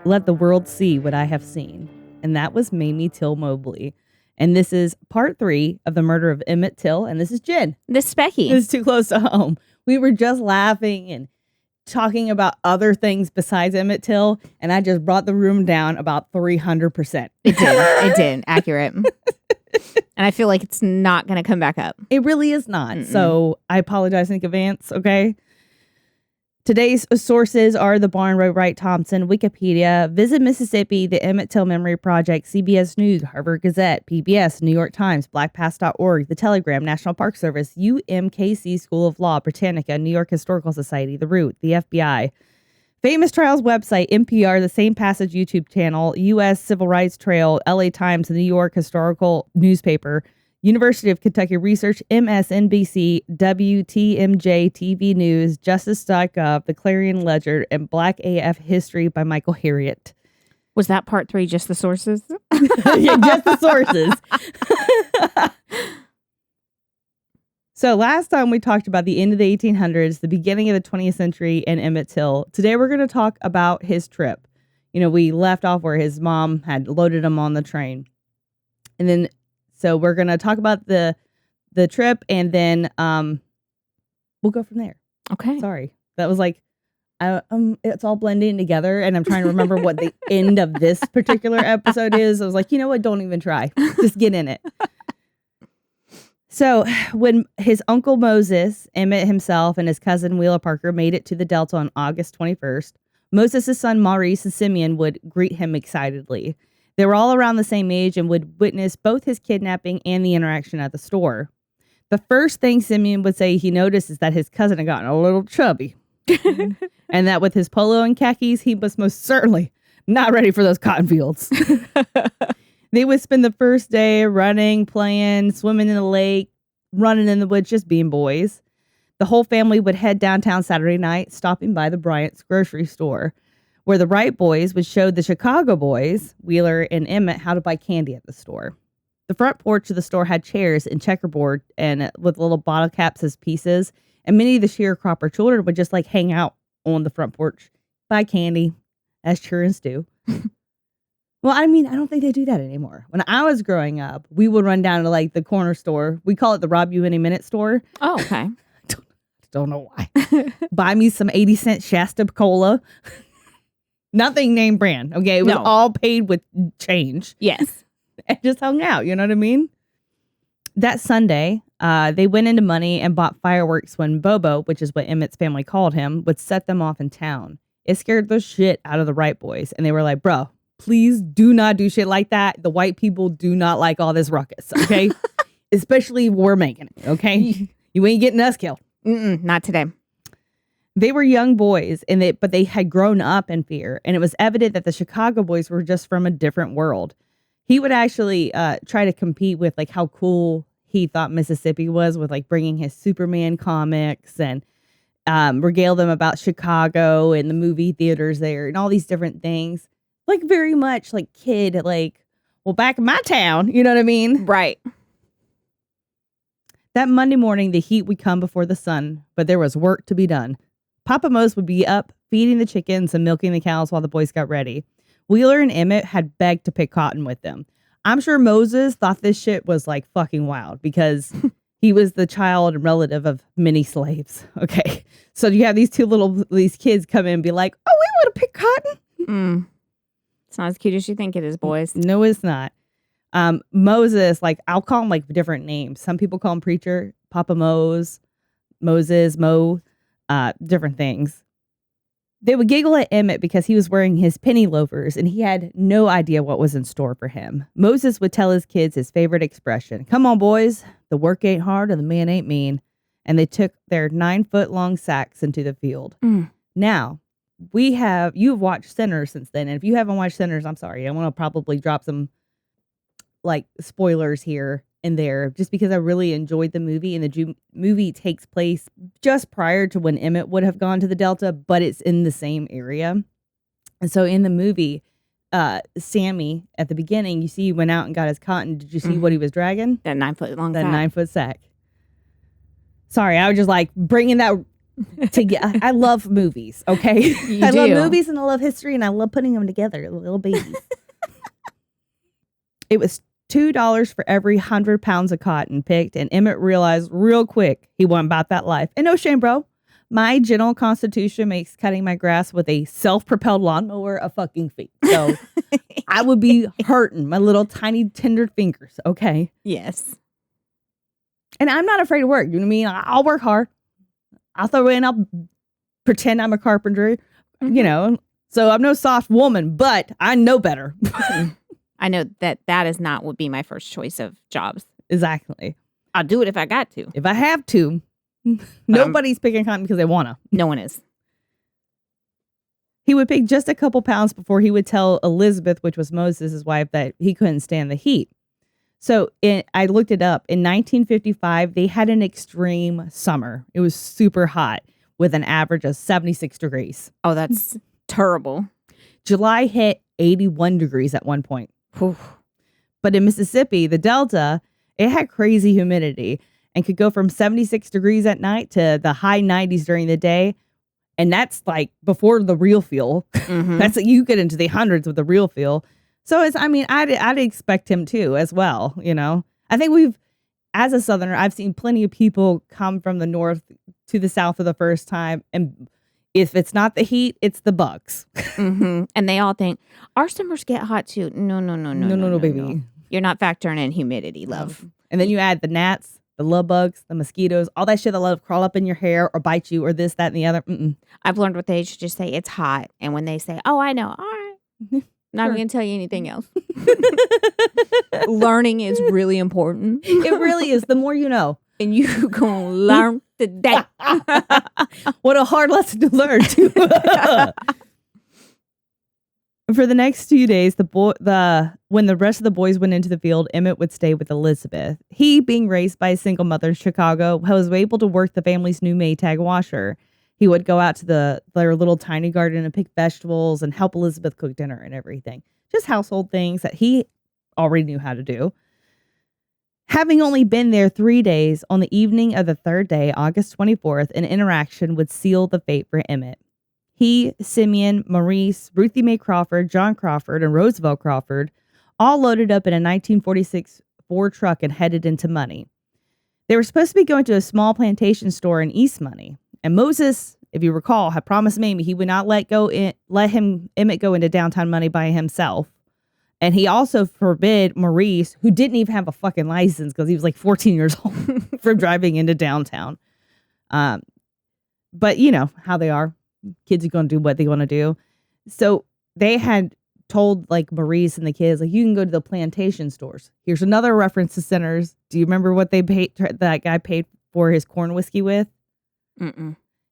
let the world see what I have seen. And that was Mamie Till Mobley. And this is part 3 of the murder of Emmett Till. And this is Jen. This is Becky. It's too close to home. We were just laughing and talking about other things besides Emmett Till. And I just brought the room down about 300%. It did. It did. Accurate. And I feel like it's not going to come back up. It really is not. So I apologize in advance, okay? Today's sources are the Barn by Wright Thompson, Wikipedia, Visit Mississippi, the Emmett Till Memory Project, CBS News, Harvard Gazette, PBS, New York Times, blackpast.org, The Telegram, National Park Service, UMKC School of Law, Britannica, New York Historical Society, The Root, the FBI, Famous Trials website, NPR, The Same Passage YouTube channel, U.S. Civil Rights Trail, LA Times, the New York Historical Newspaper, University of Kentucky Research, MSNBC, WTMJ TV News, Justice.gov, The Clarion Ledger, and Black AF History by Michael Harriot. Was that part 3 just the sources? Yeah, just the sources. So last time we talked about the end of the 1800s, the beginning of the 20th century, and Emmett Till. Today we're going to talk about his trip. You know, we left off where his mom had loaded him on the train. And then, so we're going to talk about the trip, and then we'll go from there. Okay. Sorry. That was like, it's all blending together, and I'm trying to remember what the end of this particular episode is. I was like, you know what? Don't even try. Just get in it. So when his uncle Moses, Emmitt himself, and his cousin Wheeler Parker made it to the Delta on August 21st, Moses' son Maurice and Simeon would greet him excitedly. They were all around the same age and would witness both his kidnapping and the interaction at the store. The first thing Simeon would say he noticed is that his cousin had gotten a little chubby. And that with his polo and khakis, he was most certainly not ready for those cotton fields. They would spend the first day running, playing, swimming in the lake, running in the woods, just being boys. The whole family would head downtown Saturday night, stopping by the Bryant's grocery store, where the Wright boys would show the Chicago boys, Wheeler and Emmitt, how to buy candy at the store. The front porch of the store had chairs and checkerboard and with little bottle caps as pieces, and many of the sharecropper children would just like hang out on the front porch, buy candy, as children do. Well, I mean, I don't think they do that anymore. When I was growing up, we would run down to like the corner store. We call it the Rob You Any Minute store. Oh, okay. Don't know why. Buy me some 80-cent Shasta Cola. Nothing name brand. Okay. It was all paid with change. Yes. And just hung out. You know what I mean? That Sunday, they went into money and bought fireworks when Bobo, which is what Emmitt's family called him, would set them off in town. It scared the shit out of the Wright boys. And they were like, bro, please do not do shit like that. The white people do not like all this ruckus, okay? Especially if we're making it, okay? You ain't getting us killed. Not today. They were young boys, but they had grown up in fear, and it was evident that the Chicago boys were just from a different world. He would actually try to compete with like how cool he thought Mississippi was with like bringing his Superman comics and regale them about Chicago and the movie theaters there and all these different things. Like very much like kid, like, well, back in my town, you know what I mean? Right. That Monday morning, the heat would come before the sun, but there was work to be done. Papa Mose would be up feeding the chickens and milking the cows while the boys got ready. Wheeler and Emmitt had begged to pick cotton with them. I'm sure Moses thought this shit was like fucking wild because he was the child and relative of many slaves. Okay. So you have these these kids come in and be like, oh, we want to pick cotton. It's not as cute as you think it is, boys. No, it's not. Moses, like, I'll call him like different names. Some people call him preacher, Papa Mose, Moses, Mo, different things. They would giggle at Emmitt because he was wearing his penny loafers and he had no idea what was in store for him. Moses would tell his kids his favorite expression, come on, boys, the work ain't hard and the man ain't mean. And they took their 9-foot-long sacks into the field. Now, you've watched Sinners since then. And if you haven't watched Sinners, I'm sorry. I want to probably drop some like spoilers here and there just because I really enjoyed the movie. And the movie takes place just prior to when Emmitt would have gone to the Delta, but it's in the same area. And so in the movie, Sammy, at the beginning, you see he went out and got his cotton. Did you see what he was dragging? That 9-foot long That sack. 9-foot sack. Sorry, I was just like bringing that I love movies, okay? You I love do. movies and I love history and I love putting them together, little babies. It was $2 for every 100 pounds of cotton picked, and Emmett realized real quick he wasn't about that life. And no shame, bro. My general constitution makes cutting my grass with a self-propelled lawnmower a fucking feat. So I would be hurting my little tiny tender fingers, okay? Yes. And I'm not afraid to work. You know what I mean? I'll work hard. I'll throw in, I'll pretend I'm a carpenter, you know. So I'm no soft woman, but I know better. I know that is not would be my first choice of jobs. Exactly. I'll do it if I got to. If I have to. Nobody's picking cotton because they want to. No one is. He would pick just a couple pounds before he would tell Elizabeth, which was Moses' wife, that he couldn't stand the heat. So I looked it up. In 1955, they had an extreme summer. It was super hot with an average of 76 degrees. Oh, that's terrible. July hit 81 degrees at one point. Whew. But in Mississippi, the Delta, it had crazy humidity and could go from 76 degrees at night to the high 90s during the day. And that's like before the real feel. That's like you get into the hundreds with the real feel. So I'd expect him to as well. You know, I think as a Southerner, I've seen plenty of people come from the North to the South for the first time. And if it's not the heat, it's the bugs. And they all think our summers get hot too. No, baby. No. You're not factoring in humidity, love. And then you add the gnats, the love bugs, the mosquitoes, all that shit that love crawl up in your hair or bite you or this, that, and the other. I've learned what they should just say. It's hot. And when they say, oh, I know. All right. Not going to tell you anything else. Learning is really important. It really is. The more you know. And you going to learn today. What a hard lesson to learn, too. For the next few days, when the rest of the boys went into the field, Emmitt would stay with Elizabeth. He, being raised by a single mother in Chicago, was able to work the family's new Maytag washer. He would go out to their little tiny garden and pick vegetables and help Elizabeth cook dinner and everything. Just household things that he already knew how to do. Having only been there 3 days, on the evening of the third day, August 24th, an interaction would seal the fate for Emmitt. He, Simeon, Maurice, Ruthie Mae Crawford, John Crawford, and Roosevelt Crawford all loaded up in a 1946 Ford truck and headed into Money. They were supposed to be going to a small plantation store in East Money. And Moses, if you recall, had promised Mamie he would not let Emmitt go into downtown Money by himself. And he also forbid Maurice, who didn't even have a fucking license because he was like 14 years old, from driving into downtown. But you know how they are. Kids are going to do what they want to do. So they had told like Maurice and the kids, like, you can go to the plantation stores. Here's another reference to Sinners. Do you remember what that guy paid for his corn whiskey with?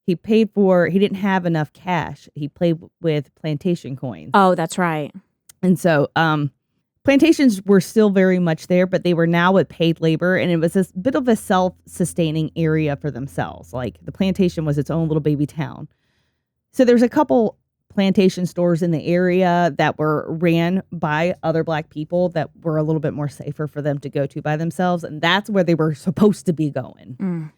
He didn't have enough cash. He played with plantation coins. Oh, that's right. And so plantations were still very much there, but they were now with paid labor, and it was a bit of a self-sustaining area for themselves. Like the plantation was its own little baby town. So there's a couple plantation stores in the area that were ran by other Black people that were a little bit more safer for them to go to by themselves. And that's where they were supposed to be going.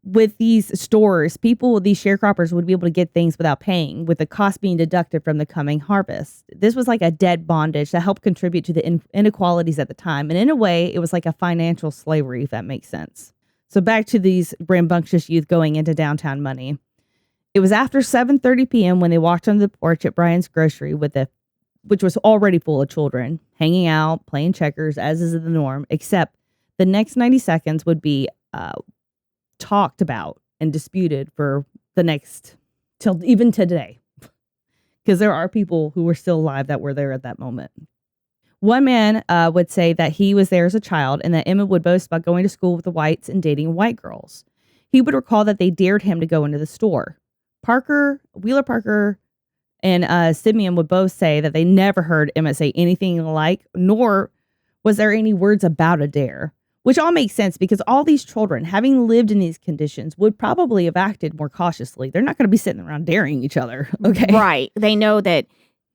With these stores, these sharecroppers would be able to get things without paying, with the cost being deducted from the coming harvest. This was like a debt bondage that helped contribute to the inequalities at the time. And in a way, it was like a financial slavery, if that makes sense. So back to these rambunctious youth going into downtown Money. It was after 7:30 p.m. when they walked on the porch at Bryant's grocery, which was already full of children, hanging out, playing checkers, as is the norm, except the next 90 seconds would be talked about and disputed for the next till even today, because there are people who were still alive that were there at that moment. One man would say that he was there as a child and that Emmitt would boast about going to school with the whites and dating white girls. He would recall that they dared him to go into the store. Wheeler Parker and Simeon would both say that they never heard Emmitt say anything alike, nor was there any words about a dare. Which all makes sense because all these children, having lived in these conditions, would probably have acted more cautiously. They're not going to be sitting around daring each other, okay? Right. They know that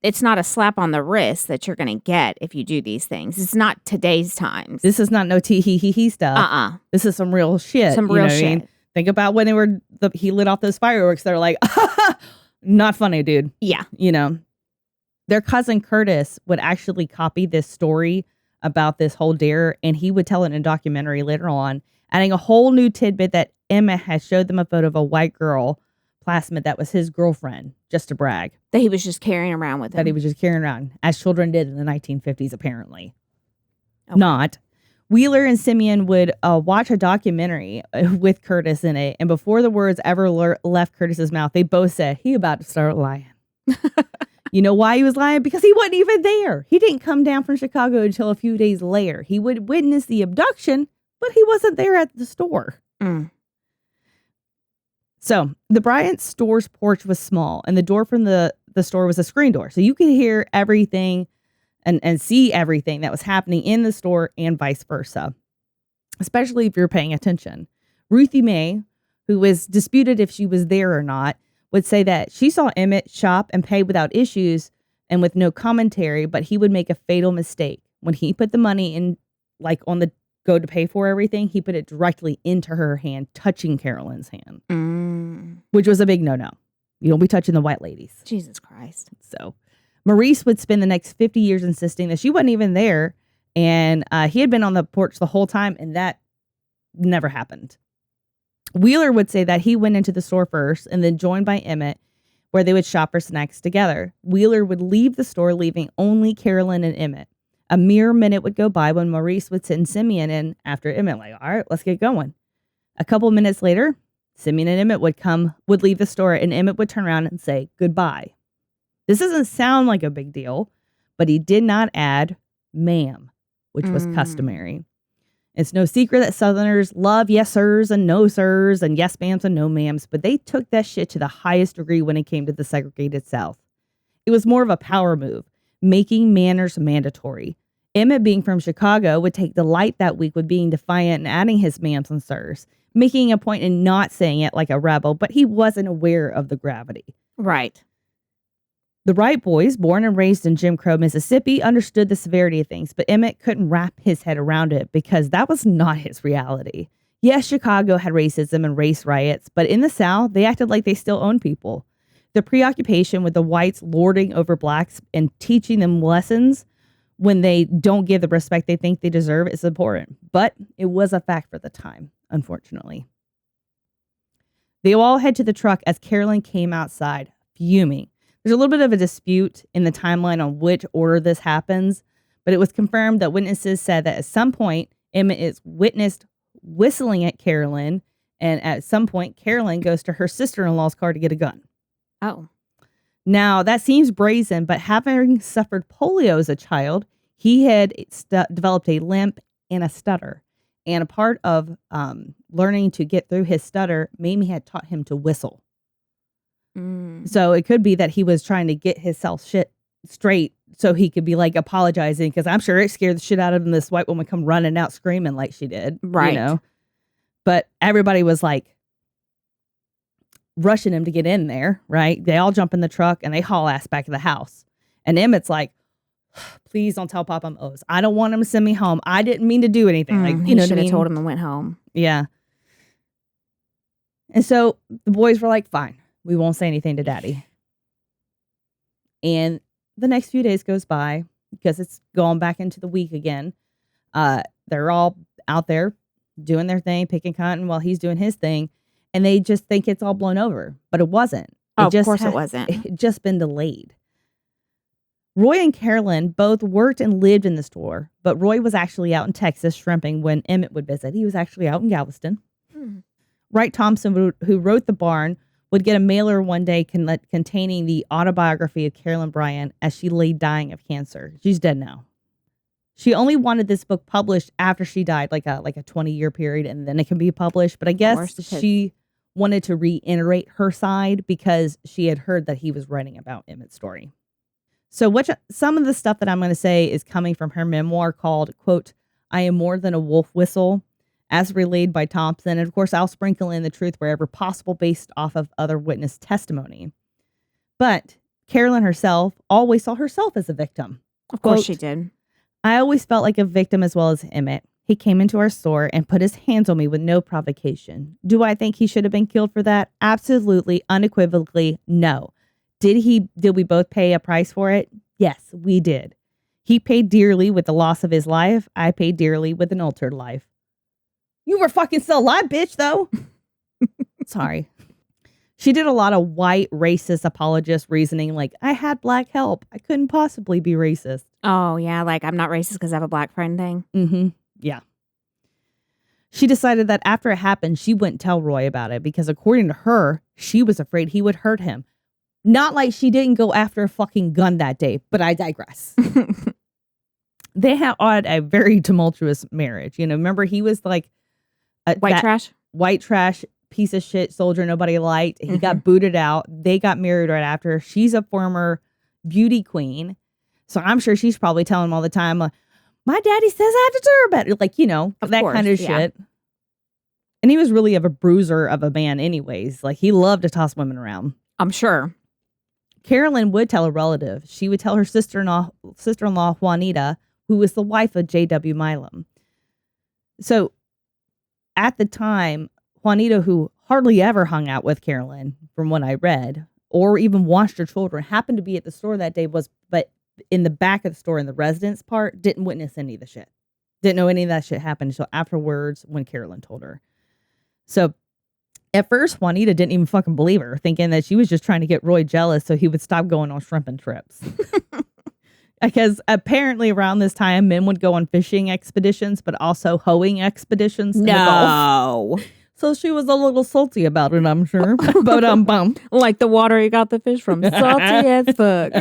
it's not a slap on the wrist that you're going to get if you do these things. It's not today's times. This is not no tee-hee-hee-hee stuff. This is some real shit. Some real shit. Think about when he lit off those fireworks. They're like, not funny, dude. Yeah. Their cousin Curtis would actually copy this story about this whole dare, and he would tell it in a documentary later on, adding a whole new tidbit that Emma had showed them a photo of a white girl plasmid that was his girlfriend, just to brag. That he was just carrying around with him. That he was just carrying around, as children did in the 1950s, apparently. Okay. Not. Wheeler and Simeon would watch a documentary with Curtis in it, and before the words ever left Curtis's mouth, they both said, he about to start lying. You know why he was lying? Because he wasn't even there. He didn't come down from Chicago until a few days later. He would witness the abduction, but he wasn't there at the store. Mm. So the Bryant store's porch was small, and the door from the store was a screen door. So you could hear everything and see everything that was happening in the store and vice versa, especially if you're paying attention. Ruthie Mae, who was disputed if she was there or not, would say that she saw Emmitt shop and pay without issues and with no commentary, but he would make a fatal mistake. When he put the money in, like on the go to pay for everything, he put it directly into her hand, touching Carolyn's hand, which was a big no-no. You don't be touching the white ladies. Jesus Christ. So Maurice would spend the next 50 years insisting that she wasn't even there, and he had been on the porch the whole time, and that never happened. Wheeler would say that he went into the store first and then joined by Emmitt, where they would shop for snacks together. Wheeler would leave the store, leaving only Carolyn and Emmitt. A mere minute would go by when Maurice would send Simeon in after Emmitt, like, all right, let's get going. A couple minutes later, Simeon and Emmitt would leave the store, and Emmitt would turn around and say goodbye. This doesn't sound like a big deal, but he did not add ma'am, which was customary. It's no secret that Southerners love yes sirs and no sirs and yes ma'ams and no ma'ams, but they took that shit to the highest degree when it came to the segregated South. It was more of a power move, making manners mandatory. Emmitt, being from Chicago, would take delight that week with being defiant and adding his ma'ams and sirs, making a point in not saying it like a rebel, but he wasn't aware of the gravity. Right. The Wright boys, born and raised in Jim Crow, Mississippi, understood the severity of things, but Emmitt couldn't wrap his head around it because that was not his reality. Yes, Chicago had racism and race riots, but in the South, they acted like they still owned people. The preoccupation with the whites lording over blacks and teaching them lessons when they don't give the respect they think they deserve is important, but it was a fact for the time, unfortunately. They all head to the truck as Carolyn came outside, fuming. There's a little bit of a dispute in the timeline on which order this happens, but it was confirmed that witnesses said that at some point, Emmitt is witnessed whistling at Carolyn, and at some point, Carolyn goes to her sister-in-law's car to get a gun. Oh. Now, that seems brazen, but having suffered polio as a child, he had developed a limp and a stutter. And a part of learning to get through his stutter, Mamie had taught him to whistle. So it could be that he was trying to get himself shit straight so he could be like apologizing, because I'm sure it scared the shit out of him, this white woman come running out screaming like she did. Right. You know? But everybody was like rushing him to get in there, right? They all jump in the truck and they haul ass back to the house. And Emmett's like, please don't tell Papa I'm O's. I don't want him to send me home. I didn't mean to do anything. Like, you know, should have told him and went home. Yeah. And so the boys were like, fine, we won't say anything to Daddy. And the next few days goes by because it's going back into the week again. They're all out there doing their thing, picking cotton while he's doing his thing. And they just think it's all blown over, but it wasn't. Of course it wasn't. It had just been delayed. Roy and Carolyn both worked and lived in the store, but Roy was actually out in Texas shrimping when Emmitt would visit. He was actually out in Galveston. Wright Thompson, who wrote The Barn, would get a mailer one day containing the autobiography of Carolyn Bryant as she lay dying of cancer. She's dead now. She only wanted this book published after she died, like a 20-year period, and then it can be published. But I guess she wanted to reiterate her side because she had heard that he was writing about Emmitt's story. So some of the stuff that I'm going to say is coming from her memoir called, quote, I Am More Than a Wolf Whistle, as relayed by Thompson. And of course, I'll sprinkle in the truth wherever possible based off of other witness testimony. But Carolyn herself always saw herself as a victim. Of course she did. I always felt like a victim as well as Emmitt. He came into our store and put his hands on me with no provocation. Do I think he should have been killed for that? Absolutely, unequivocally, no. Did we both pay a price for it? Yes, we did. He paid dearly with the loss of his life. I paid dearly with an altered life. You were fucking still alive, bitch, though. Sorry. She did a lot of white racist apologist reasoning, like, I had black help. I couldn't possibly be racist. Oh, yeah, like I'm not racist because I have a black friend thing. Mm-hmm. Yeah. She decided that after it happened, she wouldn't tell Roy about it because according to her, she was afraid he would hurt him. Not like she didn't go after a fucking gun that day, but I digress. They had a very tumultuous marriage. You know, remember he was like white trash piece of shit soldier nobody liked. He got booted out. They got married right after. She's a former beauty queen. So I'm sure she's probably telling him all the time, my daddy says I deserve better. Like, you know, of that course, kind of shit. And he was really of a bruiser of a man anyways. Like he loved to toss women around. I'm sure. Carolyn would tell a relative. She would tell her sister-in-law Juanita, who was the wife of J.W. Milam. So at the time, Juanita, who hardly ever hung out with Carolyn, from what I read, or even watched her children, happened to be at the store that day, but in the back of the store in the residence part, didn't witness any of the shit. Didn't know any of that shit happened until afterwards when Carolyn told her. So at first, Juanita didn't even fucking believe her, thinking that she was just trying to get Roy jealous so he would stop going on shrimping trips. Because apparently around this time, men would go on fishing expeditions, but also hoeing expeditions in the Gulf. So she was a little salty about it, I'm sure. But like the water you got the fish from, salty as fuck.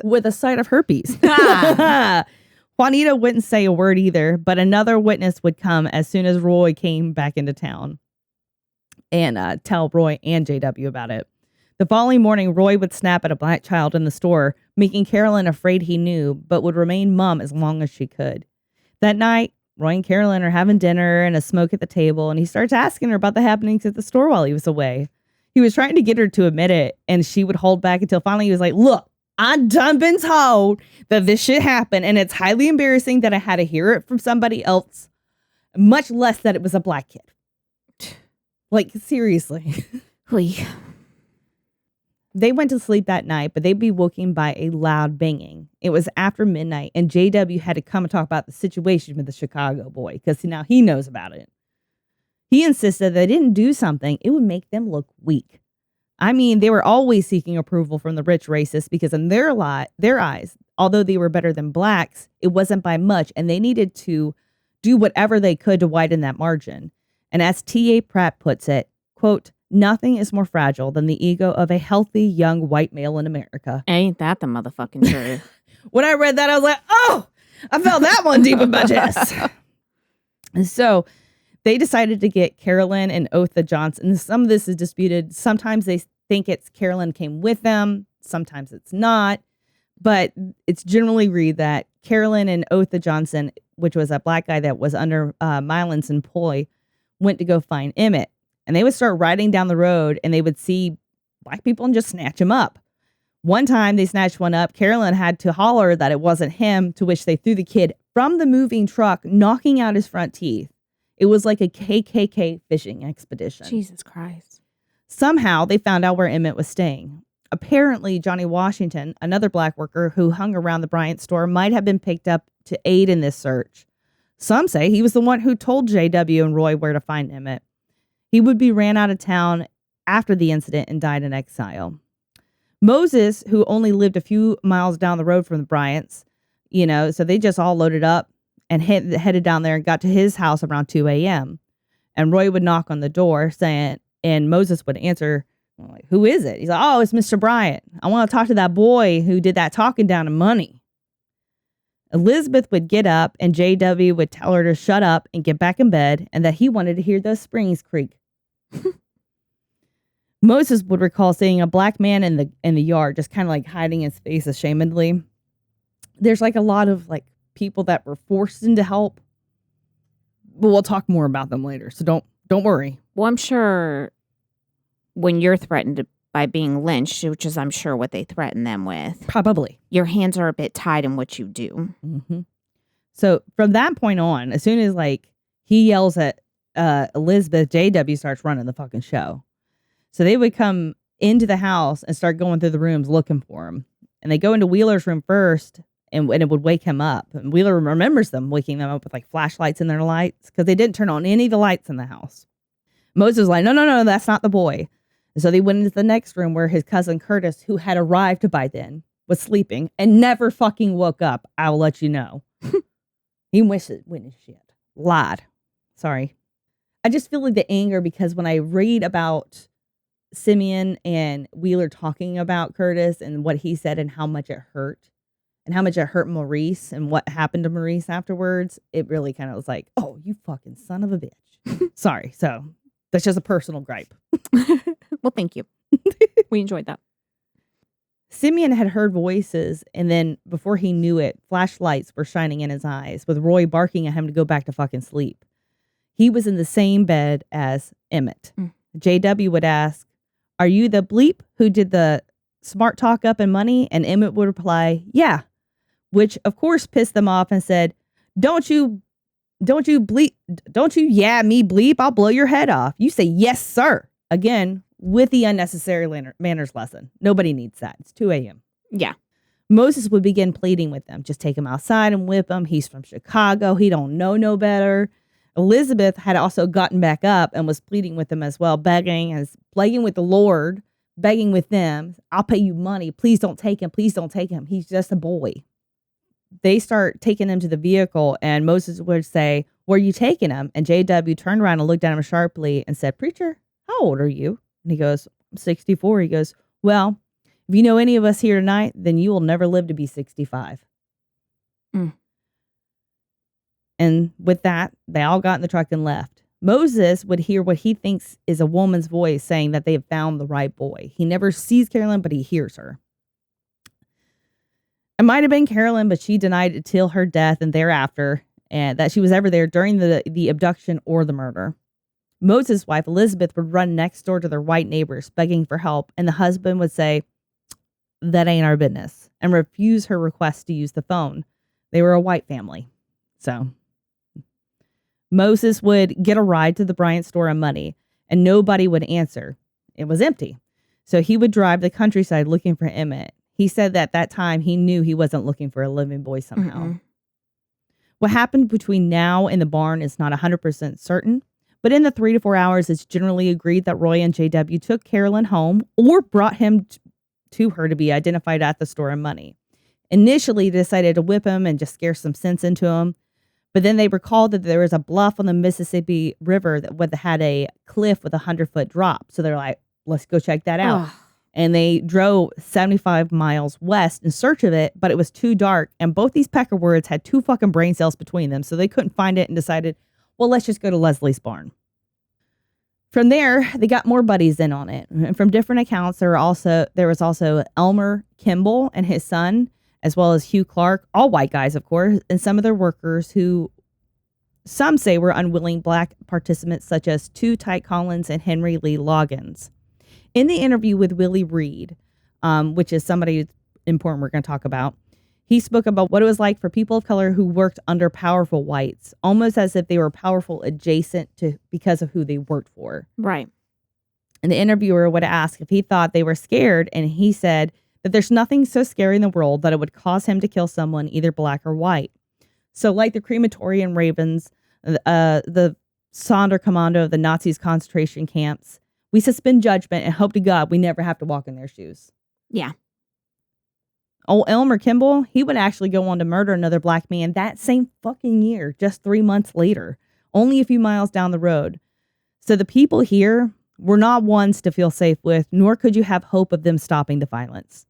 With a side of herpes. Juanita wouldn't say a word either, but another witness would come as soon as Roy came back into town and tell Roy and JW about it. The following morning, Roy would snap at a black child in the store, making Carolyn afraid he knew, but would remain mum as long as she could. That night, Roy and Carolyn are having dinner and a smoke at the table, and he starts asking her about the happenings at the store while he was away. He was trying to get her to admit it, and she would hold back until finally he was like, look, I've done been told that this shit happened, and it's highly embarrassing that I had to hear it from somebody else, much less that it was a black kid. Like, seriously. They went to sleep that night, but they'd be woken by a loud banging. It was after midnight, and JW had to come and talk about the situation with the Chicago boy, because now he knows about it. He insisted that they didn't do something, it would make them look weak. I mean, they were always seeking approval from the rich racists, because in their eyes, although they were better than blacks, it wasn't by much, and they needed to do whatever they could to widen that margin. And as T.A. Pratt puts it, quote, nothing is more fragile than the ego of a healthy young white male in America. Ain't that the motherfucking truth? When I read that, I was like, oh, I felt that one deep in my chest. And so they decided to get Carolyn and Otha Johnson. Some of this is disputed. Sometimes they think it's Carolyn came with them. Sometimes it's not. But it's generally read that Carolyn and Otha Johnson, which was a black guy that was under Milan's employ, went to go find Emmitt. And they would start riding down the road and they would see black people and just snatch him up. One time they snatched one up. Carolyn had to holler that it wasn't him, to which they threw the kid from the moving truck, knocking out his front teeth. It was like a KKK fishing expedition. Jesus Christ. Somehow they found out where Emmitt was staying. Apparently, Johnny Washington, another black worker who hung around the Bryant store, might have been picked up to aid in this search. Some say he was the one who told JW and Roy where to find Emmitt. He would be ran out of town after the incident and died in exile. Moses, who only lived a few miles down the road from the Bryants, so they just all loaded up and headed down there and got to his house around 2 a.m. And Roy would knock on the door and Moses would answer, like, who is it? He's like, oh, it's Mr. Bryant. I want to talk to that boy who did that talking down to money. Elizabeth would get up and JW would tell her to shut up and get back in bed and that he wanted to hear those springs creak. Moses would recall seeing a black man in the yard, just kind of like hiding his face ashamedly. There's like a lot of like people that were forced into help, but we'll talk more about them later. So don't worry. Well, I'm sure when you're threatened by being lynched, which is I'm sure what they threaten them with, probably your hands are a bit tied in what you do. Mm-hmm. So from that point on, as soon as like he yells at Elizabeth, JW starts running the fucking show. So they would come into the house and start going through the rooms looking for him. And they go into Wheeler's room first, and it would wake him up. And Wheeler remembers them waking them up with like flashlights in their lights because they didn't turn on any of the lights in the house. Moses was like, no, that's not the boy. And so they went into the next room where his cousin Curtis, who had arrived by then, was sleeping and never fucking woke up. I'll let you know. He witnessed shit. Lied. Sorry. I just feel like the anger because when I read about Simeon and Wheeler talking about Curtis and what he said and how much it hurt Maurice and what happened to Maurice afterwards, it really kind of was like, oh, you fucking son of a bitch. Sorry. So that's just a personal gripe. Well, thank you. We enjoyed that. Simeon had heard voices, and then before he knew it, flashlights were shining in his eyes, with Roy barking at him to go back to fucking sleep. He was in the same bed as Emmitt. JW would ask, "Are you the bleep who did the smart talk up and money?" And Emmitt would reply, "Yeah," which of course pissed them off and said, Don't you bleep, don't you yeah me bleep, I'll blow your head off. You say, "Yes, sir." Again, with the unnecessary manners lesson. Nobody needs that. It's 2 a.m. Yeah. Moses would begin pleading with them. Just take him outside and whip him. He's from Chicago. He don't know no better. Elizabeth had also gotten back up and was pleading with them as well, begging with the Lord, begging with them. I'll pay you money. Please don't take him. Please don't take him. He's just a boy. They start taking him to the vehicle, and Moses would say, "Where are you taking him?" And JW turned around and looked at him sharply and said, "Preacher, how old are you?" And he goes, "I'm 64. He goes, "Well, if you know any of us here tonight, then you will never live to be 65. And with that, they all got in the truck and left. Moses would hear what he thinks is a woman's voice saying that they have found the right boy. He never sees Carolyn, but he hears her. It might have been Carolyn, but she denied it till her death and thereafter, and that she was ever there during the abduction or the murder. Moses' wife, Elizabeth, would run next door to their white neighbors, begging for help, and the husband would say, "That ain't our business," and refuse her request to use the phone. They were a white family. So Moses would get a ride to the Bryant store on money, and nobody would answer. It was empty. So he would drive the countryside looking for Emmitt. He said that that time he knew he wasn't looking for a living boy somehow. What happened between now and the barn is not 100% certain, but in the 3 to 4 hours, it's generally agreed that Roy and JW took Carolyn home or brought him to her to be identified at the store on money. Initially, they decided to whip him and just scare some sense into him. But then they recalled that there was a bluff on the Mississippi River that had a cliff with a 100-foot drop. So they're like, let's go check that out. And they drove 75 miles west in search of it, but it was too dark. And both these peckerwoods had 2 fucking brain cells between them. So they couldn't find it and decided, well, let's just go to Leslie's barn. From there, they got more buddies in on it. And from different accounts, there was also Elmer Kimball and his son, as well as Hugh Clark, all white guys, of course, and some of their workers who some say were unwilling black participants, such as 2 Tyke Collins and Henry Lee Loggins. In the interview with Willie Reed, which is somebody important we're going to talk about, he spoke about what it was like for people of color who worked under powerful whites, almost as if they were powerful adjacent to because of who they worked for. Right. And the interviewer would ask if he thought they were scared, and he said that there's nothing so scary in the world that it would cause him to kill someone either black or white. So like the crematorium ravens, the Sonderkommando of the Nazis' concentration camps, we suspend judgment and hope to God we never have to walk in their shoes. Yeah. Old Elmer Kimball, he would actually go on to murder another black man that same fucking year, just 3 months later, only a few miles down the road. So the people here were not ones to feel safe with, nor could you have hope of them stopping the violence.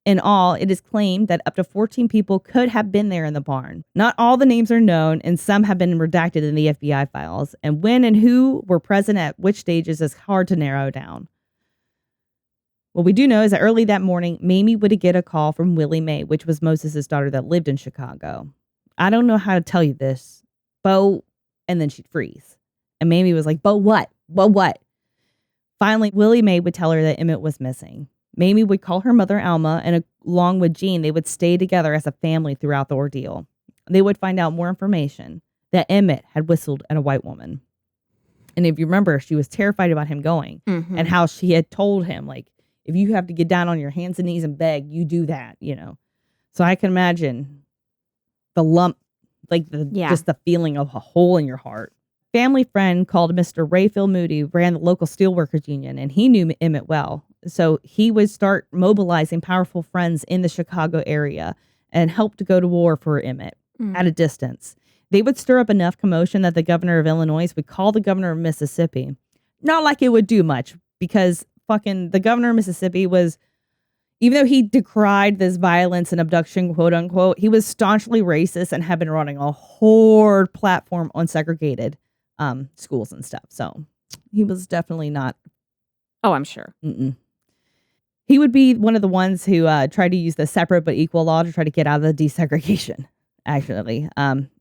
In all, it is claimed that up to 14 people could have been there in the barn. Not all the names are known, and some have been redacted in the FBI files. And when and who were present at which stages is hard to narrow down. What we do know is that early that morning, Mamie would get a call from Willie Mae, which was Moses' daughter that lived in Chicago. "I don't know how to tell you this, Bo," and then she'd freeze. And Mamie was like, "Bo what? Bo what?" Finally, Willie Mae would tell her that Emmitt was missing. Mamie would call her mother Alma, and along with Jean, they would stay together as a family throughout the ordeal. they would find out more information that Emmitt had whistled at a white woman. And if you remember, she was terrified about him going and how she had told him, like, if you have to get down on your hands and knees and beg, you do that, you know. So I can imagine the lump, like just the feeling of a hole in your heart. Family friend called Mr. Rayfield Moody ran the local steelworkers union, and he knew Emmitt well. So he would start mobilizing powerful friends in the Chicago area and help to go to war for Emmitt at a distance. They would stir up enough commotion that the governor of Illinois would call the governor of Mississippi. Not like it would do much, because fucking the governor of Mississippi was, even though he decried this violence and abduction, quote unquote, he was staunchly racist and had been running a horde platform on segregated schools and stuff. So he was definitely not. Oh, I'm sure. He would be one of the ones who tried to use the separate but equal law to try to get out of the desegregation, actually.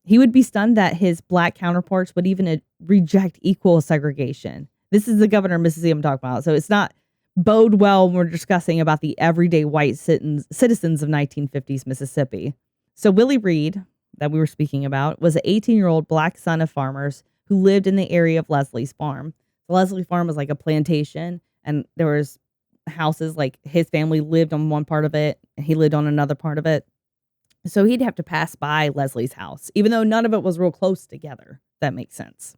He would be stunned that his black counterparts would even reject equal segregation. This is the governor of Mississippi I'm talking about. So it's not bode well when we're discussing about the everyday white citizens of 1950s Mississippi. So Willie Reed, that we were speaking about, was an 18-year-old black son of farmers who lived in the area of Leslie's farm. The Leslie farm was like a plantation, and there was houses, like his family lived on one part of it, and he lived on another part of it. So he'd have to pass by Leslie's house, even though none of it was real close together. That makes sense.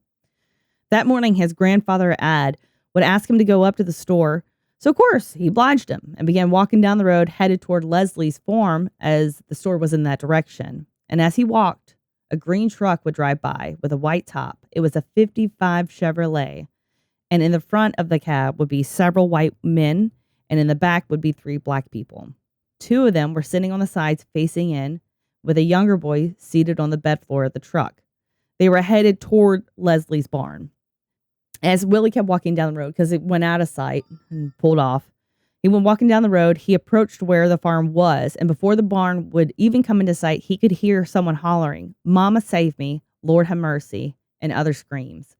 That morning, his grandfather, Ad, would ask him to go up to the store. So, of course, he obliged him and began walking down the road, headed toward Leslie's farm, as the store was in that direction. And as he walked, a green truck would drive by with a white top. It was a 55 Chevrolet. And in the front of the cab would be several white men, and in the back would be 3 black people. 2 of them were sitting on the sides facing in, with a younger boy seated on the bed floor of the truck. They were headed toward Leslie's barn. As Willie kept walking down the road, because it went out of sight and pulled off, he went walking down the road. He approached where the farm was, and before the barn would even come into sight, he could hear someone hollering, "Mama, save me, Lord have mercy," and other screams.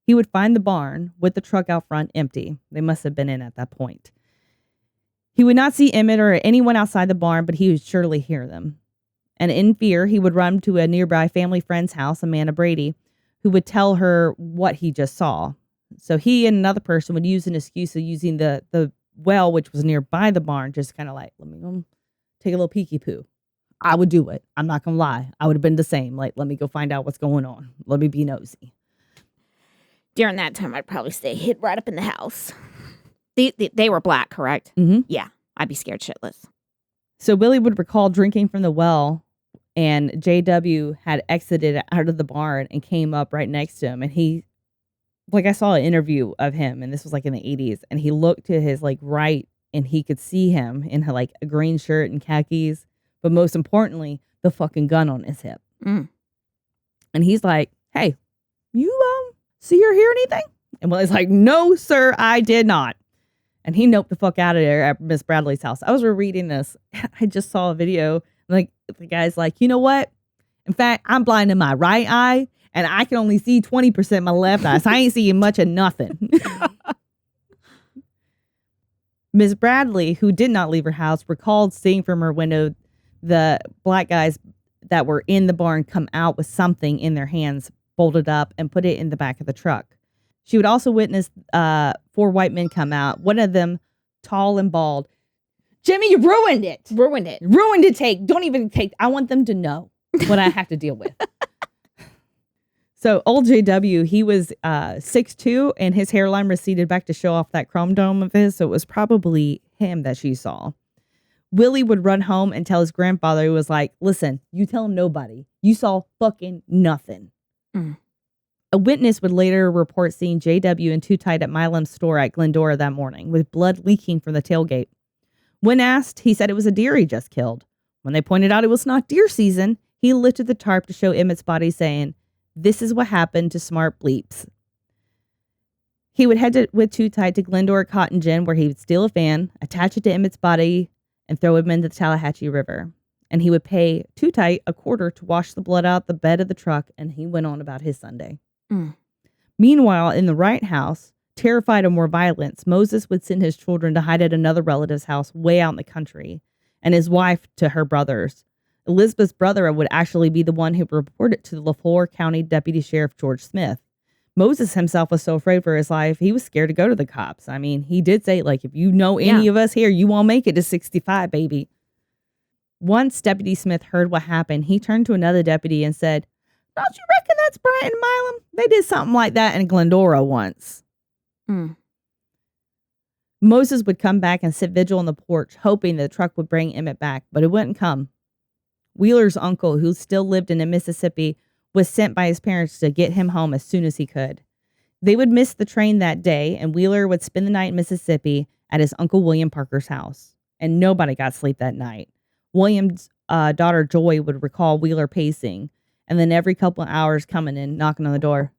He would find the barn with the truck out front empty. They must have been in at that point. He would not see Emmitt or anyone outside the barn, but he would surely hear them. And in fear, he would run to a nearby family friend's house, Amanda Brady, who would tell her what he just saw. So he and another person would use an excuse of using the well, which was nearby the barn, just kind of like, let me go take a little peeky poo. I would do it. I'm not going to lie. I would have been the same. Like, let me go find out what's going on. Let me be nosy. During that time, I'd probably stay hid right up in the house. They were black, correct? Mm-hmm. Yeah, I'd be scared shitless. So Willie would recall drinking from the well, and JW had exited out of the barn and came up right next to him. And he, like, I saw an interview of him, and this was like in the 80s, and he looked to his like right, and he could see him in like a green shirt and khakis, but most importantly, the fucking gun on his hip. And he's like, "Hey, you see or hear anything?" And Willie's like, "No, sir, I did not." And he noped the fuck out of there at Miss Bradley's house. I was rereading this. I just saw a video. Like, the guy's like, "You know what? In fact, I'm blind in my right eye, and I can only see 20% my left eye, so I ain't seeing much of nothing." Miss Bradley, who did not leave her house, recalled seeing from her window the black guys that were in the barn come out with something in their hands, bolted up, and put it in the back of the truck. She would also witness 4 white men come out, one of them tall and bald. "Jimmy, you ruined it. Ruined it. Ruined it, take. Don't even take. I want them to know what I have to deal with." So old JW, he was 6'2", and his hairline receded back to show off that chrome dome of his, so it was probably him that she saw. Willie would run home and tell his grandfather, who was like, "Listen, you tell him nobody. You saw fucking nothing." A witness would later report seeing JW and Too Tight at Milam's store at Glendora that morning, with blood leaking from the tailgate. When asked, he said it was a deer he just killed. When they pointed out it was not deer season, he lifted the tarp to show Emmitt's body, saying, "This is what happened to smart bleeps." He would head with Too Tight to Glendora Cotton Gin, where he would steal a fan, attach it to Emmitt's body, and throw him into the Tallahatchie River. And he would pay Too Tight a quarter to wash the blood out the bed of the truck, and he went on about his Sunday. Meanwhile, in the Wright house, terrified of more violence, Moses would send his children to hide at another relative's house way out in the country, and his wife to her brothers. Elizabeth's brother would actually be the one who reported to the LaFleur County Deputy Sheriff George Smith. Moses himself was so afraid for his life, he was scared to go to the cops. I mean, he did say, like, if you know any of us here, you won't make it to 65, baby. Once Deputy Smith heard what happened, he turned to another deputy and said, don't you reckon that's Bryant and Milam? They did something like that in Glendora once. Moses would come back and sit vigil on the porch, hoping the truck would bring Emmitt back, but it wouldn't come. Wheeler's uncle, who still lived in Mississippi, was sent by his parents to get him home as soon as he could. They would miss the train that day, and Wheeler would spend the night in Mississippi at his Uncle William Parker's house. And nobody got sleep that night. William's daughter Joy would recall Wheeler pacing, and then every couple of hours coming in, knocking on the door.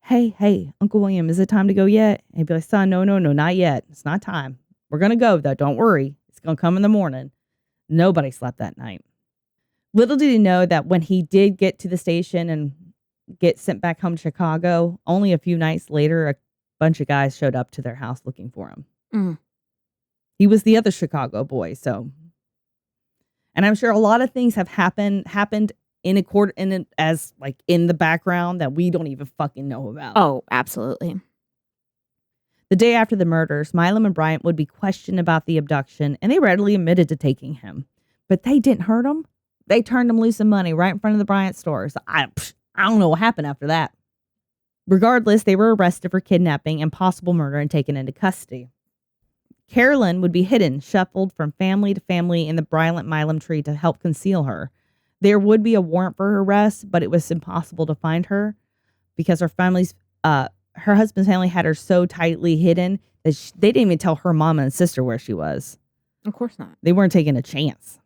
Hey, Uncle William, is it time to go yet? And he'd be like, son, no, not yet. It's not time. We're going to go, though. Don't worry. It's going to come in the morning. Nobody slept that night. Little did he know that when he did get to the station and get sent back home to Chicago, only a few nights later, a bunch of guys showed up to their house looking for him. He was the other Chicago boy, so. And I'm sure a lot of things have happened in the background that we don't even fucking know about. Oh, absolutely. The day after the murders, Milam and Bryant would be questioned about the abduction, and they readily admitted to taking him. But they didn't hurt him. They turned him loose in money right in front of the Bryant stores. I don't know what happened after that. Regardless, they were arrested for kidnapping and possible murder and taken into custody. Carolyn would be hidden, shuffled from family to family in the Bryant Milam tree to help conceal her. There would be a warrant for her arrest, but it was impossible to find her because her husband's family had her so tightly hidden that they didn't even tell her mom and sister where she was. Of course not. They weren't taking a chance.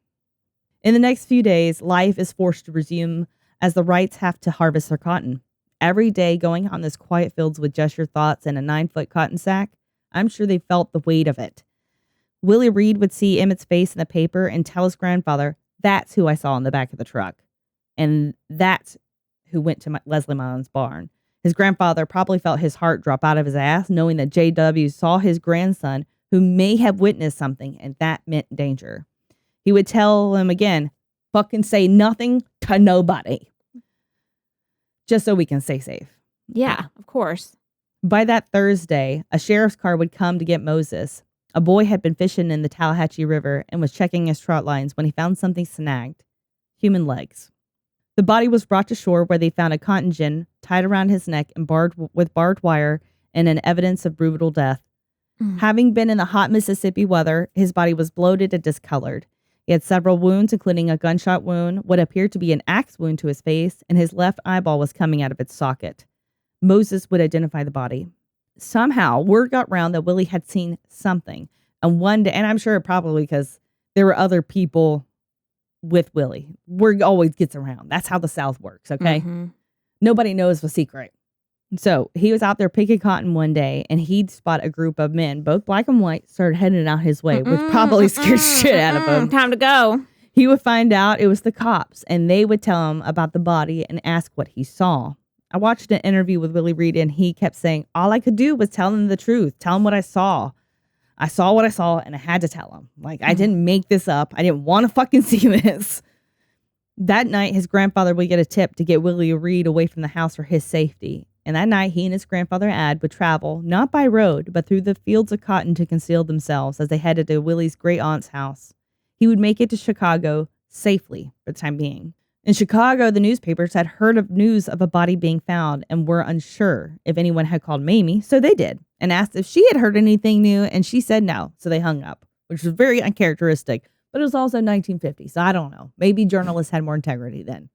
In the next few days, life is forced to resume as the Wrights have to harvest their cotton. Every day going on this quiet fields with just your thoughts and a 9-foot cotton sack, I'm sure they felt the weight of it. Willie Reed would see Emmitt's face in the paper and tell his grandfather, that's who I saw in the back of the truck. And that's who went to Leslie Milam's barn. His grandfather probably felt his heart drop out of his ass, knowing that J.W. saw his grandson who may have witnessed something, and that meant danger. He would tell him again, fucking say nothing to nobody. Just so we can stay safe. Yeah, of course. By that Thursday, a sheriff's car would come to get Moses. A boy had been fishing in the Tallahatchie River and was checking his trout lines when he found something snagged. Human legs. The body was brought to shore where they found a cotton gin tied around his neck and with barbed wire and an evidence of brutal death. Having been in the hot Mississippi weather, his body was bloated and discolored. He had several wounds, including a gunshot wound, what appeared to be an axe wound to his face, and his left eyeball was coming out of its socket. Moses would identify the body. Somehow, word got round that Willie had seen something. And one day, and I'm sure probably because there were other people with Willie. Word always gets around. That's how the South works, okay? Nobody knows the secret. So he was out there picking cotton one day, and he'd spot a group of men, both black and white, started heading out his way, which probably scared shit out of him. Time to go. He would find out it was the cops, and they would tell him about the body and ask what he saw. I watched an interview with Willie Reed, and he kept saying, all I could do was tell him the truth, tell him what I saw. I saw what I saw, and I had to tell him. Like, I didn't make this up. I didn't want to fucking see this. That night, his grandfather would get a tip to get Willie Reed away from the house for his safety. And that night, he and his grandfather Ad would travel, not by road, but through the fields of cotton to conceal themselves as they headed to Willie's great-aunt's house. He would make it to Chicago safely for the time being. In Chicago, the newspapers had heard of news of a body being found and were unsure if anyone had called Mamie, so they did, and asked if she had heard anything new, and she said no, so they hung up, which was very uncharacteristic, but it was also 1950, so I don't know. Maybe journalists had more integrity then.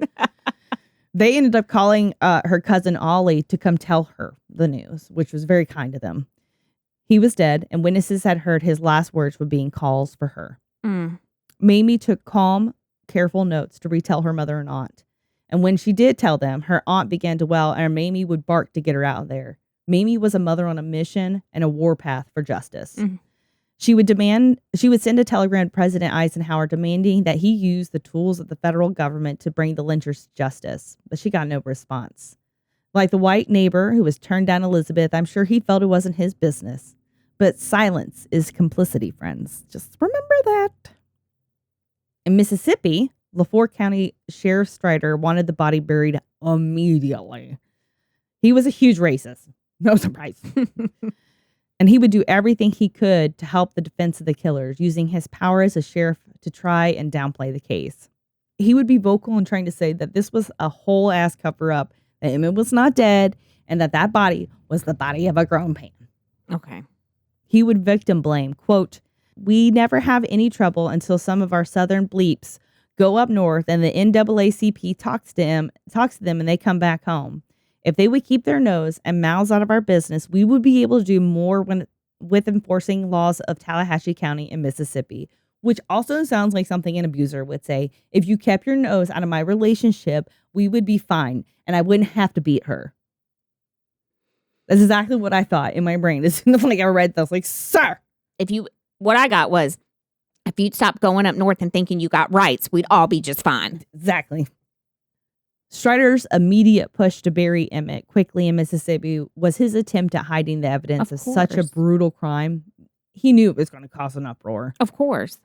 They ended up calling her cousin Ollie to come tell her the news, which was very kind of them. He was dead, and witnesses had heard his last words were being calls for her. Mamie took calm, careful notes to retell her mother and aunt. And when she did tell them, her aunt began to wail, and Mamie would bark to get her out of there. Mamie was a mother on a mission and a warpath for justice. She would send a telegram to President Eisenhower demanding that he use the tools of the federal government to bring the lynchers to justice, but she got no response. Like the white neighbor who was turned down Elizabeth, I'm sure he felt it wasn't his business. But silence is complicity, friends. Just remember that. In Mississippi, LaFleur County Sheriff Strider wanted the body buried immediately. He was a huge racist. No surprise. And he would do everything he could to help the defense of the killers, using his power as a sheriff to try and downplay the case. He would be vocal in trying to say that this was a whole ass cover up, that Emmett was not dead, and that body was the body of a grown man. Okay. He would victim blame. Quote, "We never have any trouble until some of our southern bleeps go up north and the NAACP talks to them and they come back home. If they would keep their nose and mouths out of our business, we would be able to do more with enforcing laws of Tallahatchie County and Mississippi," which also sounds like something an abuser would say. If you kept your nose out of my relationship, we would be fine and I wouldn't have to beat her. That's exactly what I thought in my brain. As soon as I read this, like, sir. What I got was, if you'd stop going up north and thinking you got rights, we'd all be just fine. Exactly. Strider's immediate push to bury Emmett quickly in Mississippi was his attempt at hiding the evidence of such a brutal crime. He knew it was going to cause an uproar. Of course.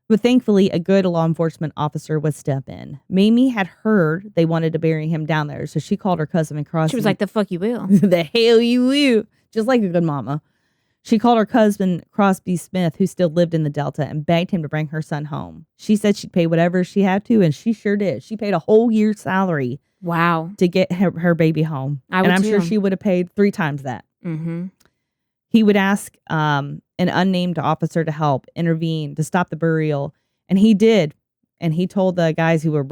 But thankfully, a good law enforcement officer would step in. Mamie had heard they wanted to bury him down there, so she called her cousin and Crosby. She was like, the fuck you will. The hell you will. Just like a good mama. She called her cousin Crosby Smith, who still lived in the Delta, and begged him to bring her son home. She said she'd pay whatever she had to, and she sure did. She paid a whole year's salary. Wow. To get her baby home. I'm sure she would have paid 3 times that. Mm-hmm. He would ask an unnamed officer to help intervene to stop the burial. And he did. And he told the guys who were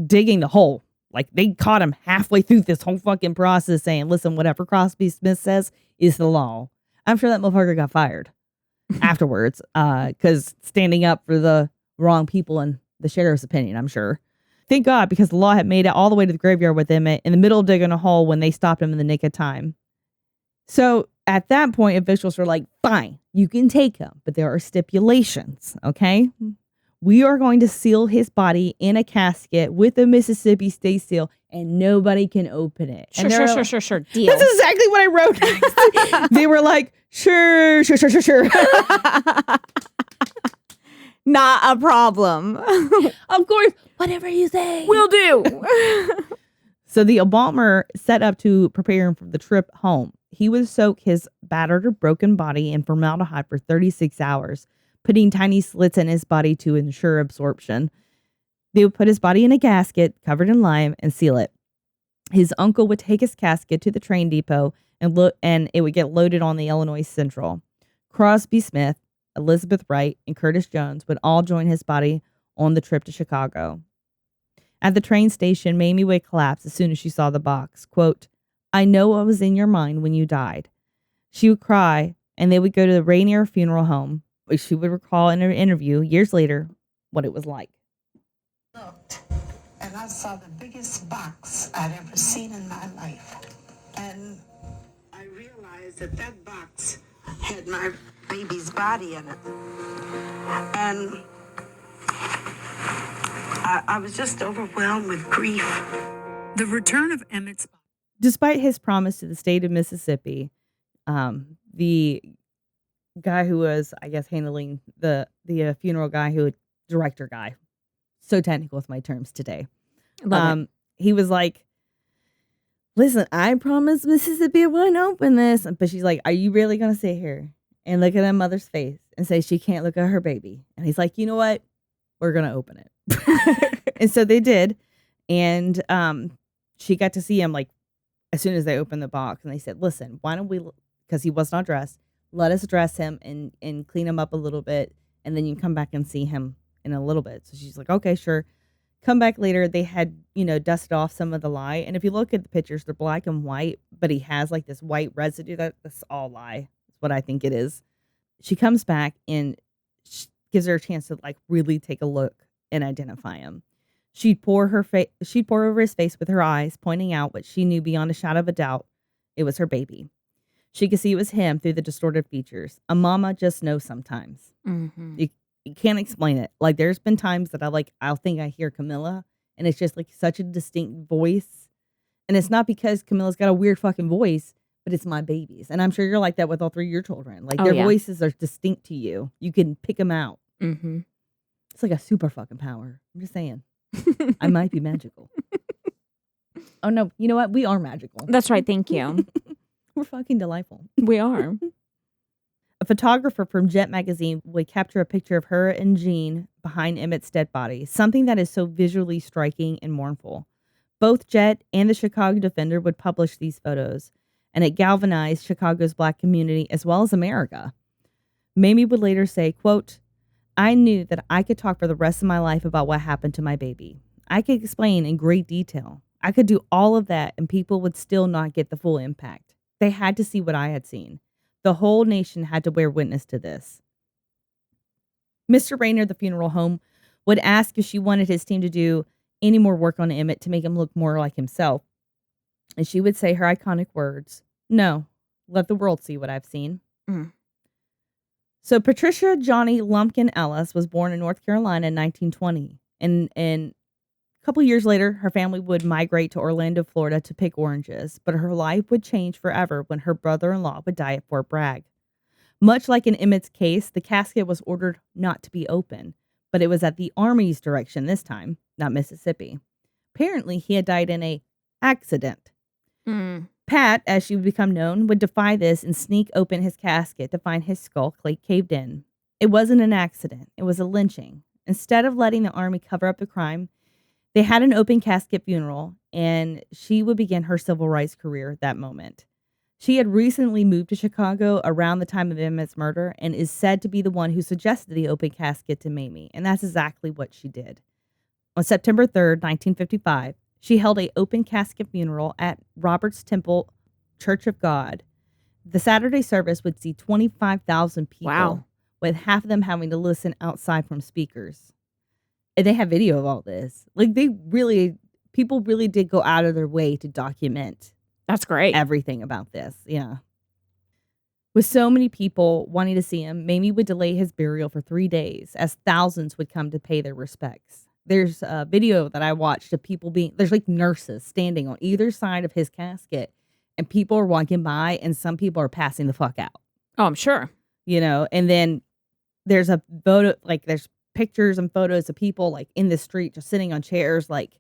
digging the hole. Like, they caught him halfway through this whole fucking process saying, listen, whatever Crosby Smith says is the law. I'm sure that motherfucker got fired afterwards because standing up for the wrong people in the sheriff's opinion, I'm sure. Thank God, because the law had made it all the way to the graveyard with Emmett in the middle of digging a hole when they stopped him in the nick of time. So at that point, officials were like, fine, you can take him, but there are stipulations, okay? We are going to seal his body in a casket with a Mississippi state seal, and nobody can open it. Sure. Deal. That's exactly what I wrote. They were like, sure. Not a problem. Of course, whatever you say. Will do. So the embalmer set up to prepare him for the trip home. He would soak his battered or broken body in formaldehyde for 36 hours, putting tiny slits in his body to ensure absorption. They would put his body in a casket covered in lime and seal it. His uncle would take his casket to the train depot and it would get loaded on the Illinois Central. Crosby Smith, Elizabeth Wright, and Curtis Jones would all join his body on the trip to Chicago. At the train station, Mamie would collapse as soon as she saw the box. Quote, "I know what was in your mind when you died." She would cry, and they would go to the Rainier funeral home. She would recall in her interview years later what it was like. Looked, and I saw the biggest box I'd ever seen in my life. And I realized that box had my baby's body in it. And I was just overwhelmed with grief. The return of Emmett's body. Despite his promise to the state of Mississippi, the guy who was, I guess, handling the funeral guy, director guy, so technical with my terms today. He was like, listen, I promised Mississippi I wouldn't open this. But she's like, are you really going to sit here and look at that mother's face and say she can't look at her baby? And he's like, you know what? We're going to open it. And so they did. And she got to see him like as soon as they opened the box. And they said, listen, why don't we, because he was not dressed, let us dress him and clean him up a little bit. And then you can come back and see him in a little bit. So she's like, okay, sure. Come back later. They had, dusted off some of the lye. And if you look at the pictures, they're black and white, but he has like this white residue. That's all lye. That's what I think it is. She comes back and gives her a chance to like really take a look and identify him. She'd pour over his face with her eyes, pointing out what she knew beyond a shadow of a doubt. It was her baby. She could see it was him through the distorted features. A mama just knows sometimes. Mm-hmm. You can't explain it. Like, there's been times that I'll think I hear Camilla, and it's just like such a distinct voice. And it's not because Camilla's got a weird fucking voice, but it's my baby's. And I'm sure you're like that with all 3 of your children. Like, their voices are distinct to you. You can pick them out. Mm-hmm. It's like a super fucking power. I'm just saying. I might be magical. Oh, no. You know what? We are magical. That's right. Thank you. We're fucking delightful. We are. A photographer from Jet magazine would capture a picture of her and Jean behind Emmett's dead body, something that is so visually striking and mournful. Both Jet and the Chicago Defender would publish these photos, and it galvanized Chicago's Black community as well as America. Mamie would later say, quote, I knew that I could talk for the rest of my life about what happened to my baby. I could explain in great detail. I could do all of that and people would still not get the full impact. They had to see what I had seen. The whole nation had to bear witness to this. Mr. Rayner, the funeral home, would ask if she wanted his team to do any more work on Emmitt to make him look more like himself. And she would say her iconic words, no, let the world see what I've seen. Mm. So Patricia Johnny Lumpkin Ellis was born in North Carolina in 1920. And a couple years later, her family would migrate to Orlando, Florida to pick oranges. But her life would change forever when her brother-in-law would die at Fort Bragg. Much like in Emmett's case, the casket was ordered not to be open. But it was at the Army's direction this time, not Mississippi. Apparently, he had died in a accident. Mm. Pat, as she would become known, would defy this and sneak open his casket to find his skull caved in. It wasn't an accident. It was a lynching. Instead of letting the Army cover up the crime, they had an open casket funeral, and she would begin her civil rights career at that moment. She had recently moved to Chicago around the time of Emmett's murder and is said to be the one who suggested the open casket to Mamie, and that's exactly what she did. On September 3rd, 1955, she held an open casket funeral at Robert's Temple Church of God. The Saturday service would see 25,000 people, Wow. with half of them having to listen outside from speakers. And they have video of all this. Like, people really did go out of their way to document That's great. everything about this. Yeah. With so many people wanting to see him, Mamie would delay his burial for 3 days as thousands would come to pay their respects. There's a video that I watched of people there's like nurses standing on either side of his casket and people are walking by and some people are passing the fuck out, Oh, I'm sure. and then there's a photo, like there's pictures and photos of people like in the street just sitting on chairs, like,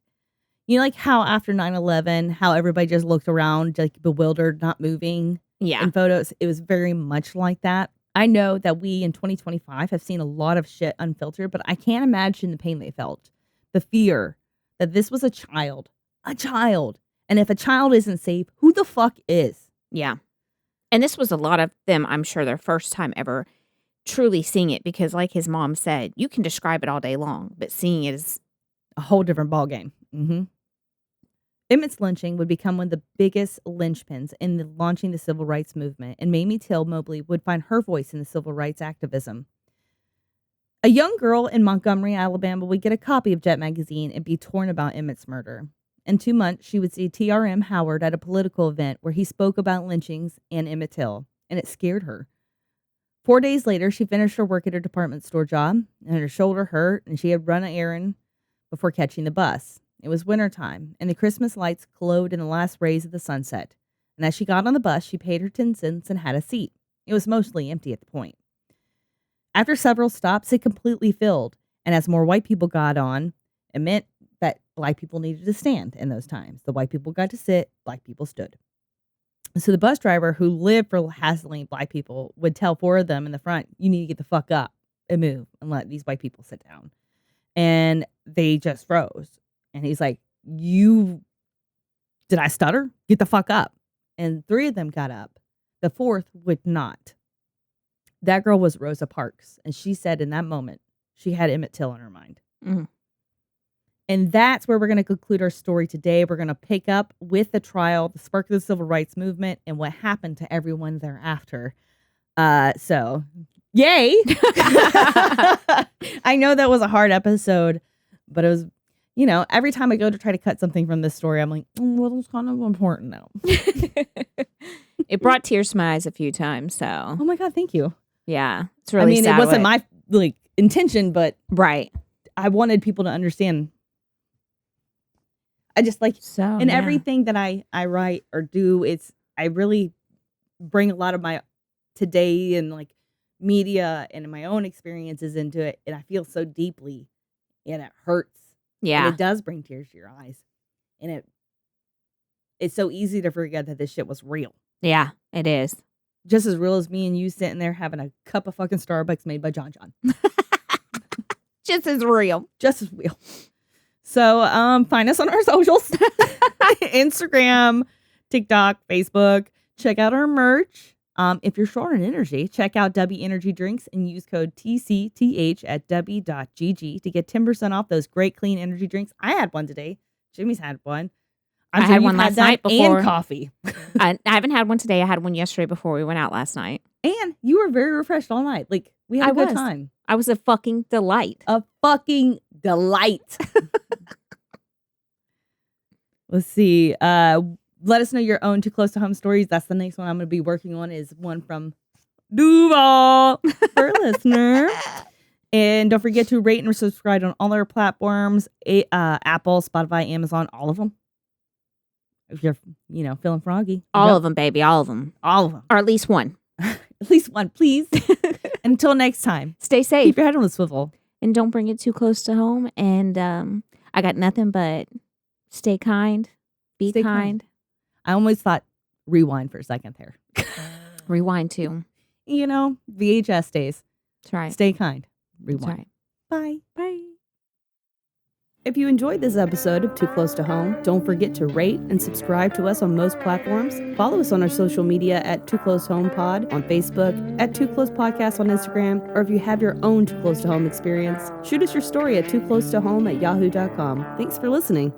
like how after 9/11, how everybody just looked around like bewildered, not moving. Yeah. In photos, it was very much like that. I know that we in 2025 have seen a lot of shit unfiltered, but I can't imagine the pain they felt. The fear that this was a child. And if a child isn't safe, who the fuck is? Yeah. And this was a lot of them, I'm sure, their first time ever truly seeing it because, like his mom said, you can describe it all day long, but seeing it is A whole different ballgame. Mm-hmm. Emmett's lynching would become one of the biggest linchpins in launching the civil rights movement, and Mamie Till Mobley would find her voice in the civil rights activism. A young girl in Montgomery, Alabama would get a copy of Jet magazine and be torn about Emmett's murder. In 2 months, she would see T.R.M. Howard at a political event where he spoke about lynchings and Emmett Till, and it scared her. 4 days later, she finished her work at her department store job, and her shoulder hurt, and she had run an errand before catching the bus. It was wintertime, and the Christmas lights glowed in the last rays of the sunset. And as she got on the bus, she paid her 10 cents and had a seat. It was mostly empty at the point. After several stops, it completely filled. And as more white people got on, it meant that black people needed to stand in those times. The white people got to sit, black people stood. So the bus driver, who lived for hassling black people, would tell 4 of them in the front, you need to get the fuck up and move and let these white people sit down. And they just froze. And he's like, did I stutter? Get the fuck up. And 3 of them got up. The 4th would not. That girl was Rosa Parks. And she said in that moment, she had Emmett Till in her mind. Mm-hmm. And that's where we're going to conclude our story today. We're going to pick up with the trial, the spark of the civil rights movement, and what happened to everyone thereafter. So, yay! I know that was a hard episode, but it was, every time I go to try to cut something from this story, I'm like, well, it's kind of important now. It brought tears to my eyes a few times, so. Oh my God, thank you. Yeah, it's really sad. It wasn't my intention, but right. I wanted people to understand. I just everything that I write or do, I really bring a lot of my today and media and my own experiences into it, and I feel so deeply, and it hurts. Yeah. And it does bring tears to your eyes. And it's so easy to forget that this shit was real. Yeah, it is. Just as real as me and you sitting there having a cup of fucking Starbucks made by John. Just as real. Just as real. So find us on our socials. Instagram, TikTok, Facebook. Check out our merch. If you're short on energy, check out W Energy Drinks and use code TCTH at w.gg to get 10% off those great clean energy drinks. I had one today. Jimmy's had one. I had one last night before. And coffee. I haven't had one today. I had one yesterday before we went out last night. And you were very refreshed all night. Like, we had a good time. I was a fucking delight. A fucking delight. Let's see. Let us know your own Too Close to Home stories. That's the next one I'm going to be working on, is one from Duval for a listener. And don't forget to rate and subscribe on all our platforms, Apple, Spotify, Amazon, all of them. If you're, feeling froggy. All of them, baby. All of them. All of them. Or at least one. At least one, please. Until next time. Stay safe. Keep your head on the swivel. And don't bring it too close to home. And I got nothing but stay kind. Be kind. I almost thought rewind for a second there. Rewind too. VHS days. That's right. Stay kind. Rewind. That's right. Bye. Bye. If you enjoyed this episode of Too Close to Home, don't forget to rate and subscribe to us on most platforms. Follow us on our social media at Too Close Home Pod on Facebook, at Too Close Podcast on Instagram, or if you have your own Too Close to Home experience, shoot us your story at tooclosetohome@yahoo.com. Thanks for listening.